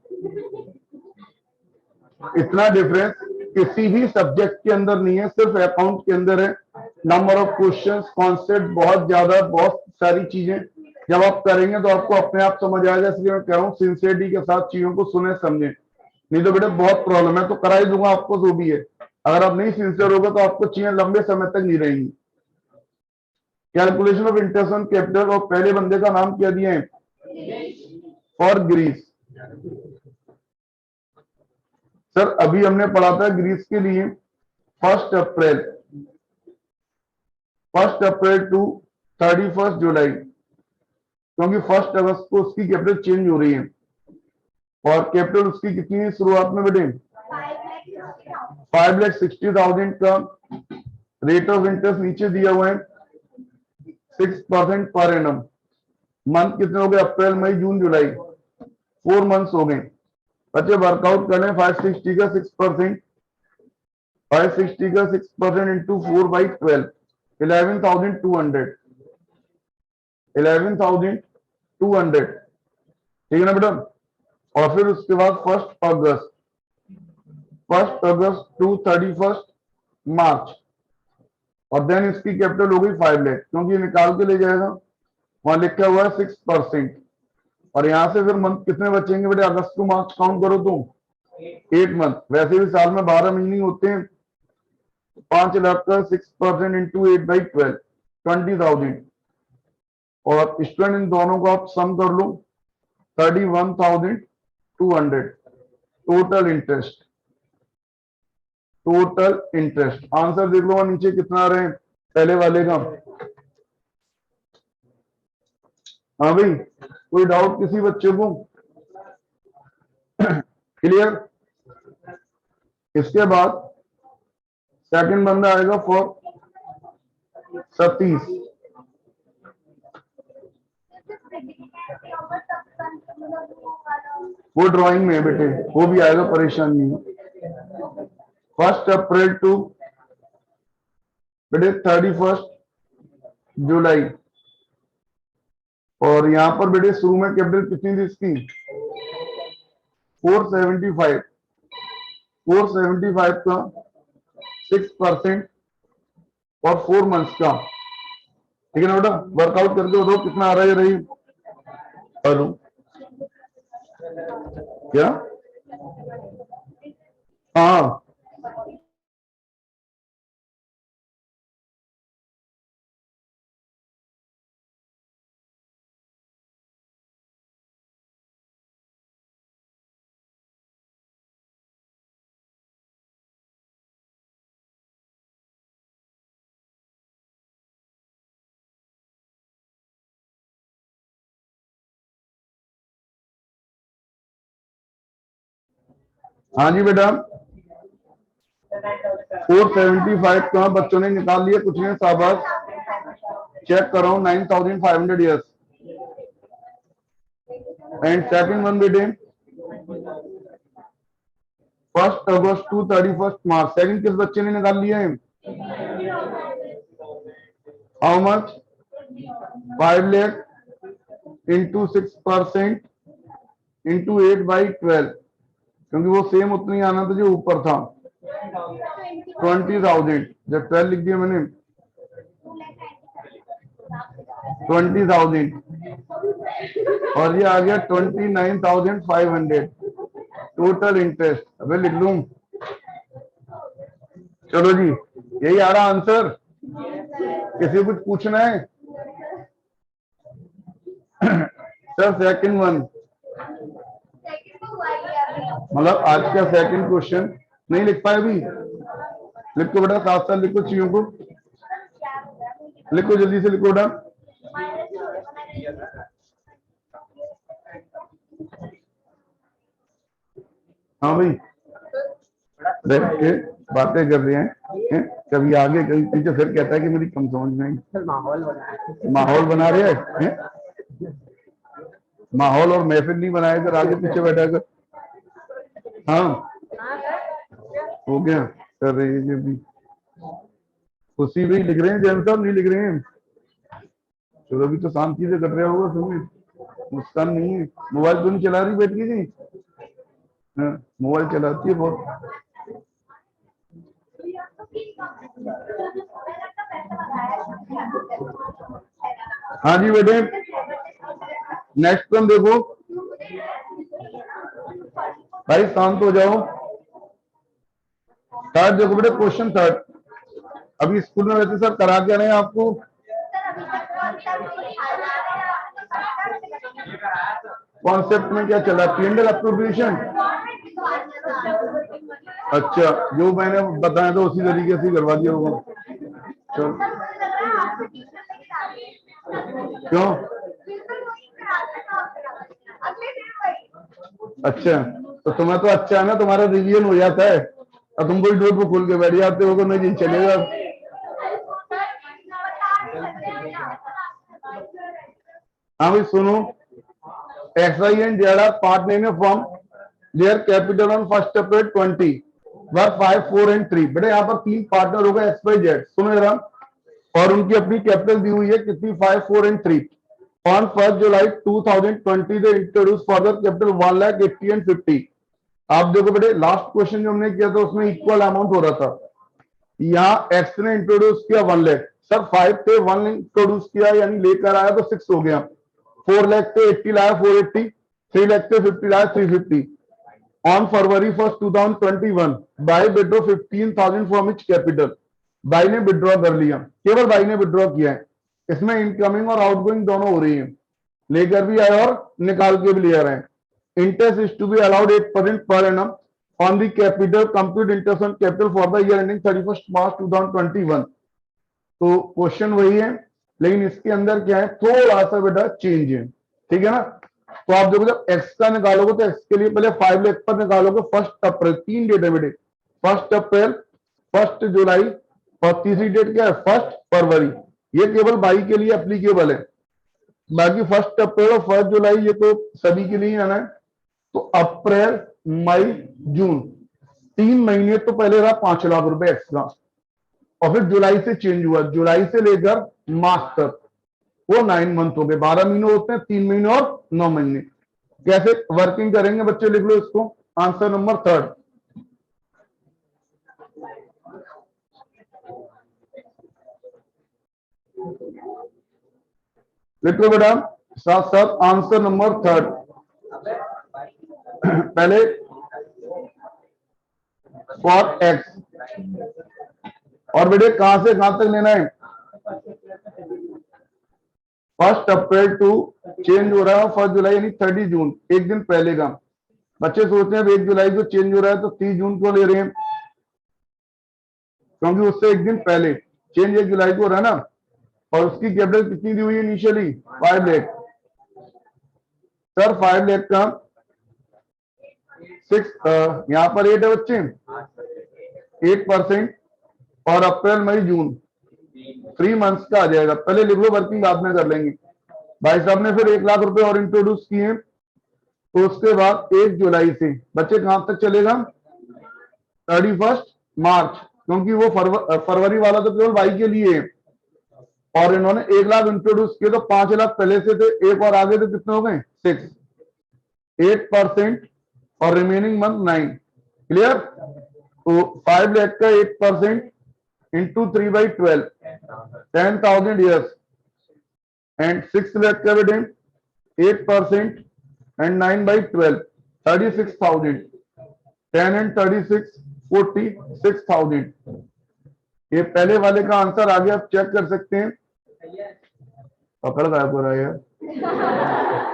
इतना डिफरेंस किसी भी सब्जेक्ट के अंदर नहीं है, सिर्फ अकाउंट के अंदर है। नंबर ऑफ क्वेश्चंस, कॉन्सेप्ट बहुत ज्यादा, बहुत सारी चीजें जब आप करेंगे तो आपको अपने आप समझ आएगा। इसलिए मैं कह रहा हूँ सिंसियरिटी के साथ चीजों को सुने समझे, नहीं तो बेटा बहुत प्रॉब्लम है। तो करा ही दूंगा आपको जो भी है, अगर आप नहीं सिंसियर होगा तो आपको चीजें लंबे समय तक नहीं रहेंगी। Calculation of interest on capital, और पहले बंदे का नाम क्या दिया है? For Greece. सर अभी हमने पढ़ा था ग्रीस के लिए 1 अप्रैल टू 31 जुलाई, क्योंकि 1 अगस्त को उसकी कैपिटल चेंज हो रही है। और कैपिटल उसकी कितनी है शुरुआत में बेटे? 5,60,000 का। रेट ऑफ इंटरेस्ट नीचे दिया हुआ है 6% पर एनम। मंथ कितने हो गए? अप्रैल, मई, जून, जुलाई, 4 मंथ्स हो गए। बच्चे वर्कआउट कर लें। 560 का 6%, 560 का 6% इंटू 4/12, 11,200, 11,200, ठीक है ना बेटा। और फिर उसके बाद 1 अगस्त टू 31 मार्च, और देन इसकी कैपिटल हो गई 5 लाख, क्योंकि निकाल के ले जाएगा। वहां लिखा हुआ है 6%। और यहां से फिर मंथ कितने बचेंगे बेटे? अगस्त टू मार्च काउंट करो तुम, 8 मंथ। वैसे भी साल में 12 महीने होते हैं। 5 लाख का 6% इंटू 8/12, 20,000। और स्टूडेंट इन दोनों को आप सम कर लो, 31,200 टोटल इंटरेस्ट। आंसर देख लो नीचे कितना आ रहे हैं पहले वाले का। हाँ भाई, कोई डाउट किसी बच्चे को? क्लियर? इसके बाद सेकंड बंदा आएगा फॉर सतीश। वो ड्राइंग में है बेटे, वो भी आएगा, परेशान नहीं है। 1 अप्रैल टू बेटे 31 जुलाई। और यहां पर बेटे शुरू में कैपिटल कितनी थी इसकी? 475, 475 का 6% और 4 मंथ्स का, ठीक है ना बेटा। वर्कआउट करके बताओ कितना आ रहा है रही। हेलो, क्या? हाँ हाँ जी बेटा, 475 का बच्चों ने निकाल लिया, कुछ नहीं, शाबाश। चेक करो 9,500, यस। एंड सेकंड वन बेटे 1 अगस्त टू 31 मार्च। सेकंड किस बच्चे ने निकाल लिया है? How much? 5 lakh into 6% into 8/12, क्योंकि वो सेम उतना ही आना था जो ऊपर था, 20,000। जब 12 लिख दिया मैंने, 20,000, और ये आ गया 29,500 टोटल इंटरेस्ट। अबे लिख लूं? चलो जी, यही आ रहा आंसर। किसी कुछ पूछना है? सर सेकंड वन, मतलब आज का सेकंड क्वेश्चन नहीं लिख पाए अभी? लिखो बेटा, साथ साथ लिखो चीजों को, लिखो जल्दी से लिखो बेटा। हाँ भाई, बैठ के बातें कर रहे हैं, कभी आगे कभी पीछे, फिर कहता है कि मेरी कम समझ नहीं। माहौल बना रहे हैं, माहौल और महफिल नहीं बनाया कर आगे पीछे बैठा कर। हाँ हो गया कर रहे हैं ये भी, उसी भी लिख रहे हैं जैन साहब, नहीं लिख रहे हैं? चलो अभी तो शांति से कर रहा होगा समय, मुस्कान नहीं है, मोबाइल तो नहीं चला रही बैठ के जी? हाँ, मोबाइल चलाती है बहुत। हाँ जी बेटे, नेक्स्ट क्रम देखो भाई, शांत हो जाओ। थर्ड देखो बेटे, क्वेश्चन थर्ड। अभी स्कूल में वैसे सर करा क्या रहे हैं आपको? कॉन्सेप्ट में क्या चला? PNL appropriation. अच्छा, जो मैंने बताया था उसी तरीके से करवा दिया होगा। चलो क्यों? अच्छा, तो तुम्हें तो अच्छा है ना, तुम्हारा रिवीजन हो जाता है और तुम कोई नोटबुक खोल के बैठ जाते हो, नहीं चलेगा। हाँ भाई सुनो, XY and Z are partnering from their capital on 1st April 20 were 5, 4 and 3। बेटे यहाँ पर 3 पार्टनर होगा XYZ, सुनो जरा, और उनकी अपनी कैपिटल दी हुई है कितनी? 5, 4 and 3। On 1st July 2020 they introduced further capital 1,80,000 and 50। आप देखो बेटे, लास्ट क्वेश्चन जो हमने किया था उसमें इक्वल अमाउंट हो रहा था। यहाँ एक्स ने इंट्रोड्यूस किया 1 लाख, सर 5 थे, 1 इंट्रोड्यूस किया यानी लेकर आया तो 6 हो गया। 4 लाख थे, 80 लाया 480, 3 लाख थे 50 लाया 350। On February 1st 2021 by withdraw 15,000 from each capital. By ने विड्रॉ कर लिया, केवल बाई ने विड्रॉ किया है। इसमें इनकमिंग और आउटगोइंग दोनों हो रही है, लेकर भी आए और निकाल के भी ले आ रहे हैं। Interest is to be allowed 8% per annum on the capital, compute interest on capital for the year ending 31st March 2021। तो क्वेश्चन वही है, लेकिन इसके अंदर क्या है, थोड़ा सा बेटा चेंज है, ठीक है ना। तो आप देखो जब एक्स का निकालोगे तो एक्स के लिए पहले 5 लाख पर निकालोगे 1 अप्रैल, 3 डेट है बेटे, 1 अप्रैल, 1 जुलाई और तीसरी डेट क्या है 1 फरवरी। ये केवल बाई के लिए एप्लीकेबल है, बाकी 1 अप्रैल और 1 जुलाई ये तो सभी के लिए आना है। तो अप्रैल, मई, जून, 3 महीने तो पहले रहा 5 लाख रुपए एक्स्ट्रा, और फिर जुलाई से चेंज हुआ, जुलाई से लेकर मार्च तक वो 9 मंथ हो गए। 12 महीने होते हैं, 3 महीने और 9 महीने। कैसे वर्किंग करेंगे बच्चे, लिख लो इसको, आंसर नंबर थर्ड। लिख लो बेटा साथ साथ, आंसर नंबर थर्ड। पहले फॉर एक्स, और बेटे कहां से कहां तक लेना है? 1 अप्रैल टू चेंज हो रहा है 1 जुलाई यानी 30 जून, एक दिन पहले का। बच्चे सोचते हैं 1 जुलाई को चेंज हो रहा है तो 30 जून को ले रहे हैं, क्योंकि उससे एक दिन पहले चेंज 1 जुलाई को हो रहा है ना। और उसकी कैपिटल कितनी दी हुई है इनिशियली? 5 लाख। सर 5 लाख का 6 यहाँ पर 8 है बच्चे, 8%, और अप्रैल मई जून 3 मंथ्स का आ जाएगा। पहले लिख लो, वर्किंग बाद में कर लेंगे। भाई साहब ने फिर 1 लाख रुपए और इंट्रोड्यूस किए, तो उसके बाद 1 जुलाई से बच्चे कहां तक चलेगा? 31 मार्च, क्योंकि वो फरवरी वाला तो केवल बाई के लिए है, और इन्होंने 1 लाख इंट्रोड्यूस किए तो 5 लाख पहले से थे, एक और आगे तो कितने हो गए? 6, 8% और रिमेनिंग मंथ 9। क्लियर? तो 5 लाख का 8% इंटू 3/12, 10,000 ईयर्स, एंड 6 लाख का बेटे 8% एंड 9/12, 36,000, 10 एंड 36, 46,000। ये पहले वाले का आंसर आ गया, आप चेक कर सकते हैं। पकड़ गायब हो रहा है यार।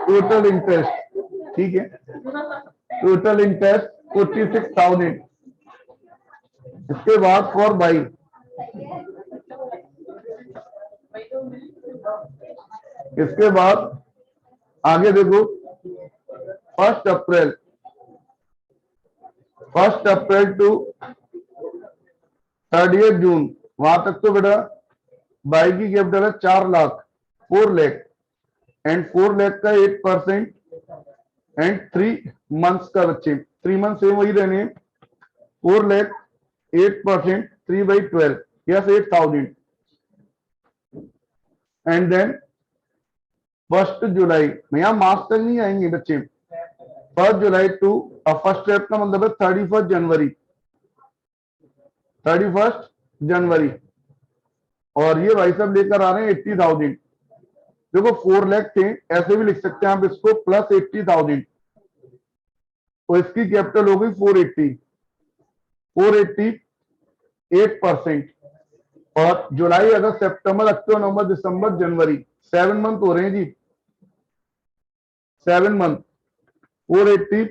टोटल इंटरेस्ट, ठीक है, टोटल इंटरेस्ट 46,000। इसके बाद फॉर बाई, इसके बाद आगे देखो 1 अप्रैल, 1 अप्रैल टू 30 जून, वहां तक तो बेटा बाई की कैपिटल है 4 लाख, 4 लाख, एंड 4 लाख का 8% एंड 3 मंथ्स का बच्चे, 3 मंथ सेम वही रहने, 4 लाख 8%, 3/12, yes 8,000. एंड देन 1 जुलाई, यहाँ मार्च तक नहीं आएंगे बच्चे, 1 जुलाई टू, फर्स्ट स्टेप का मतलब है 31 जनवरी, 31 जनवरी, और ये भाई साहब लेकर आ रहे हैं 80,000। देखो 4 लाख थे, ऐसे भी लिख सकते हैं आप इसको, प्लस 80,000, तो इसकी कैपिटल हो गई 480, 8%। और जुलाई, अगस्त, सितंबर, अक्टूबर, नवंबर, दिसंबर, जनवरी, 7 मंथ हो रहे हैं जी, 7 मंथ, 480,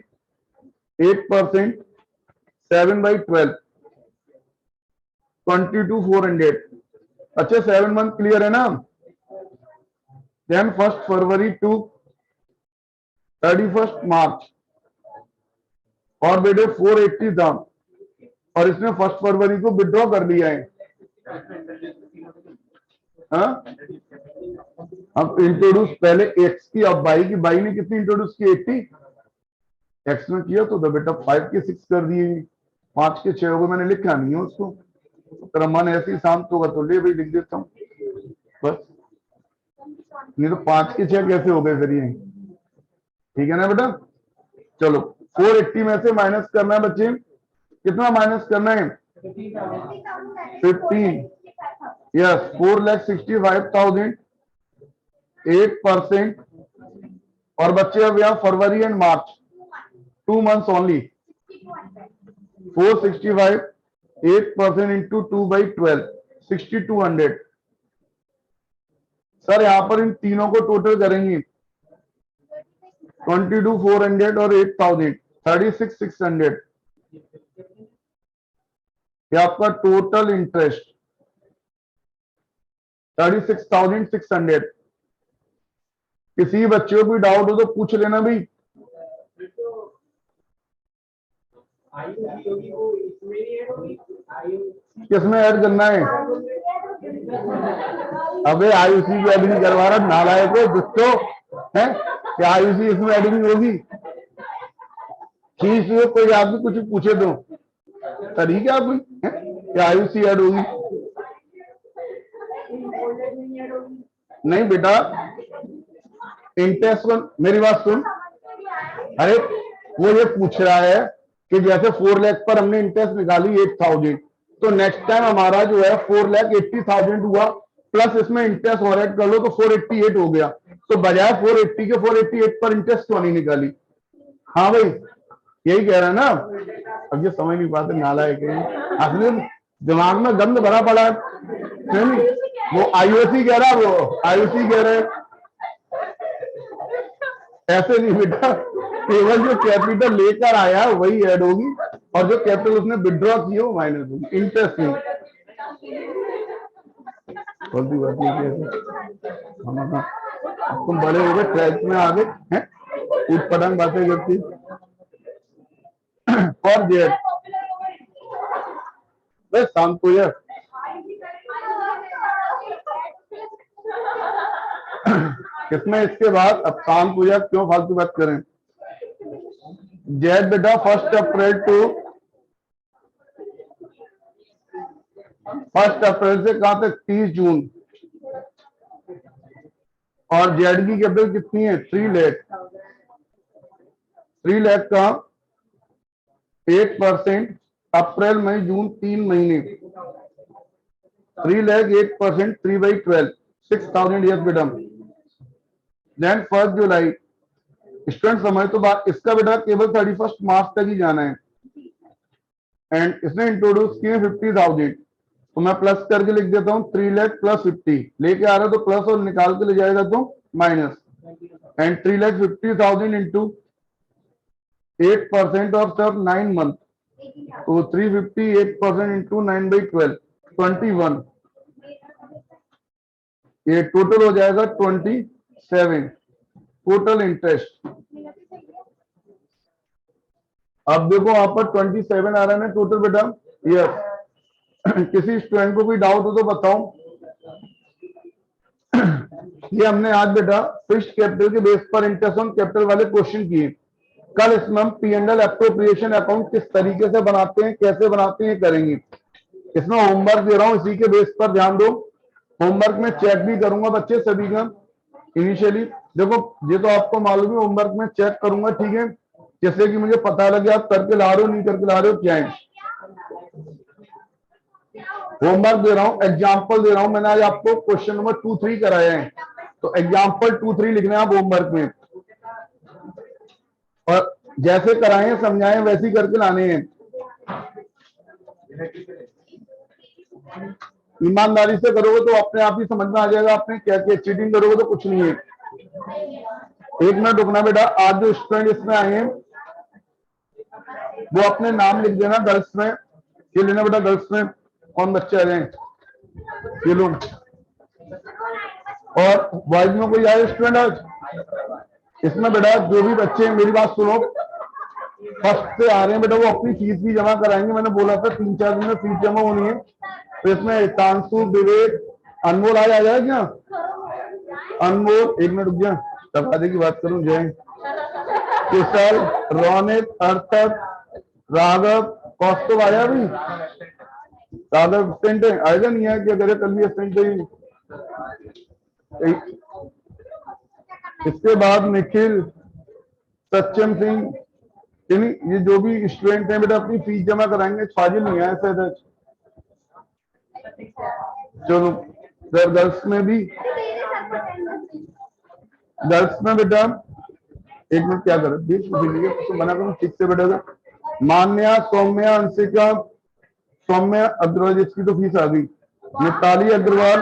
8%, 7/12, 22,400। अच्छा 7 मंथ क्लियर है ना। देन 1 फरवरी टू 31 मार्च, और बेटे 480 था, और इसने 1 फरवरी को विड्रॉ कर लिया है। हाँ? अब इंट्रोड्यूस पहले एक्स की, अब बाई की, बाई ने कितनी इंट्रोड्यूस की 80, एक्स में किया तो बेटा 5 के 6 कर दिए, 5 के 6 हो गए, मैंने लिखा नहीं है उसको, तेरा मन ऐसे ही शांत होगा तो ले भाई लिख देता हूँ बस, नहीं तो 5 के 6 कैसे हो गए फिर ये, ठीक है ना बेटा। चलो 480 में से माइनस करना है बच्चे, कितना माइनस करना है 15, यस 4,65,000, 8%। और बच्चे अब यहाँ February and March 2 months only, 465, 8% into 2/12, 6,200। Sir यहाँ पर इन तीनों को टोटल करेंगे, 22,400 और 8,000, 36,600, ये आपका टोटल इंटरेस्ट 36,600। किसी बच्चे को कोई डाउट हो तो पूछ लेना भाई। किसमें ऐड करना है? अबे आयुषी की एडिंग करवा रहा नालायक है दोस्तों, है क्या आयुषी इसमें एडिंग होगी? चीज कोई आदमी कुछ पूछे तो तरीका आप क्या आयुषी ऐड होगी? नहीं बेटा, इंटरेस्ट, मेरी बात सुन, अरे वो ये पूछ रहा है कि जैसे 4 लाख पर हमने इंटरेस्ट निकाली 8,000, तो नेक्स्ट टाइम हमारा जो है 4,80,000 हुआ, प्लस इसमें इंटरेस्ट और ऐड कर लो तो 488 हो गया, तो बजाय 480 के 488 पर इंटरेस्ट क्यों नहीं निकाली? हाँ भाई यही कह रहा है ना, अब ये समझ नहीं पाते नालायक है, असली दिमाग में गंद भरा पड़ा है। वो आयुषी कह रहा है, वो आयुषी कह रहे हैं ऐसे नहीं बेटा, केवल जो कैपिटल लेकर आया वही ऐड होगी, और जो कैपिटल उसने विड्रॉ किया वो माइनस होगी, इंटरेस्ट नहीं। बोलती बात नहीं, तुम बड़े हो गए, 12th में आ गए हैं, उठ पटांग बातें करती। फॉर जेड बस शांत हो यार, किसमें इसके बाद अब शांत हो यार, क्यों फालतू बात करें। जेड बेटा 1 अप्रैल टू 1 अप्रैल से कहां तक 30 जून, और जेड की कैपिटल कितनी है 3 लाख, 3 लाख का 8%, अप्रैल मई जून 3 महीने, 3 लाख 8%, 3/12, 6,000 यस बेटा। देन 1 जुलाई, स्टूडेंट समझ तो बात, इसका बेटा केवल 31 मार्च तक ही जाना है, एंड इसने इंट्रोड्यूस किए 50,000, तो मैं प्लस करके लिख देता हूँ 3 लाख प्लस 50, लेके आ रहा तो प्लस और निकाल के ले जाएगा तो माइनस, एंड 3,50,000 इंटू 8% और सर 9 मंथ, तो 350, 8% इंटू 9/12, 21, ये टोटल हो जाएगा 27 टोटल इंटरेस्ट। अब देखो वहां पर 27 आ रहा है ना टोटल बेटा, यस। किसी स्टूडेंट को कोई डाउट हो तो बताओ। ये हमने आज बेटा फिक्स्ड कैपिटल के बेस पर इंटरेस्ट ऑन कैपिटल वाले क्वेश्चन किए, कल इसमें हम P&L एप्रोप्रिएशन अकाउंट किस तरीके से बनाते हैं, कैसे बनाते हैं, करेंगे। इसमें होमवर्क दे रहा हूं, इसी के बेस पर ध्यान दो। होमवर्क में चेक भी करूंगा बच्चे सभी का इनिशियली। देखो ये तो आपको मालूम है, होमवर्क में चेक करूंगा, ठीक है, जैसे कि मुझे पता लगे आप करके ला रहे हो नहीं करके ला रहे हो क्या है। होमवर्क दे रहा हूं, एग्जाम्पल दे रहा हूं। मैंने आज आपको क्वेश्चन नंबर 2, 3 कराया है, तो एग्जाम्पल 2, 3 लिखना है आप होमवर्क में, और जैसे कराए समझाएं वैसे ही करके लाने हैं। ईमानदारी से करोगे तो अपने आप ही समझ में आ जाएगा आपने क्या किया। चीटिंग करोगे तो कुछ नहीं है। एक मिनट रुकना बेटा। आज जो स्टूडेंट इसमें आए हैं वो अपने नाम लिख देना गर्ल्स में। ये लेना बेटा, गर्ल्स में कौन बच्चे आ रहे हैं ये लोग, और बॉयज में कोई आए स्टूडेंट आज इसमें बेटा। जो भी बच्चे मेरी बात सुनो, फर्स्ट से आ रहे हैं बेटा, वो अपनी फीस भी जमा कराएंगे। मैंने बोला था 3-4 दिन में फीस जमा होनी है। तो इसमें तांसु, विवेक, अनमोल आ जाएगा क्या? अनमोल एक मिनट रुक जा, तबादे की बात करूं। जय, कुशल, रौनिक, अर्थक, राघव, कौस्तुभ आया अभी? राघव स्टेंट आएगा नहीं है क्या? करे कल भी स्टेंट ही। इसके बाद निखिल, सचिन सिंह, ये जो भी स्टूडेंट हैं बेटा अपनी फीस जमा कराएंगे। फाजिल नहीं आया सर। चलो सर, गर्ल्स में भी, गर्ल्स में बेटा एक मिनट क्या कर तो मना करूं ठीक से बेटा। मान्या, सौम्या, अंशिका, सौम्या अग्रवाल, इसकी तो फीस आ गई। मिताली अग्रवाल,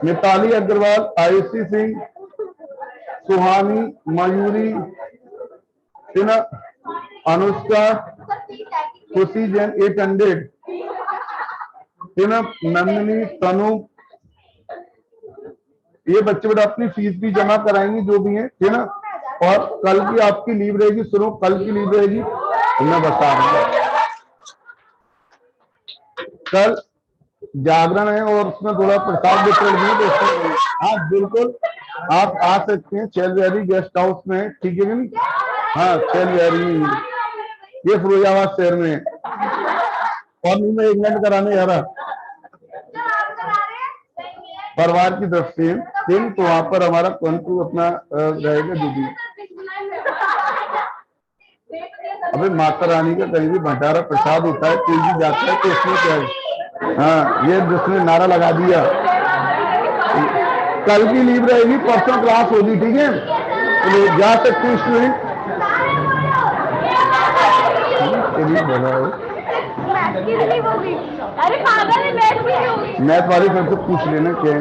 मिताली अग्रवाल, आयुषी सिंह, सुहानी, मयूरी, अनुष्का, खुशी जैन 800, नंदिनी, तनु, ये बच्चे बेटा अपनी फीस भी जमा कराएंगे जो भी है, ठीक ना। और कल की आपकी लीव रहेगी। सुनो, कल की लीव रहेगी, मैं बता रहा हूँ। कल जागरण है और उसमें थोड़ा प्रसाद वितरण भी है। हाँ बिल्कुल, आप आ सकते हैं। चैलवेरी गेस्ट हाउस में, ठीक है नहीं? हाँ चैलवेरी, ये फिरोजाबाद शहर में है। और नहीं मैं 1 मिनट कराने जा रहा परिवार की तरफ से, ठीक। तो वहां पर हमारा कंट्रू अपना रहेगा जो भी। अबे माता रानी का कहीं भी भंडारा प्रसाद होता है, कोई भी जाता है तो उसमें क्या है। हाँ ये जिसने नारा लगा दिया। कल की लीव रहेगी, परसों क्लास होगी, ठीक है, तो जा सकते हैं स्टूडेंट। मैं तुम्हारी सबसे पूछ लेना क्या है।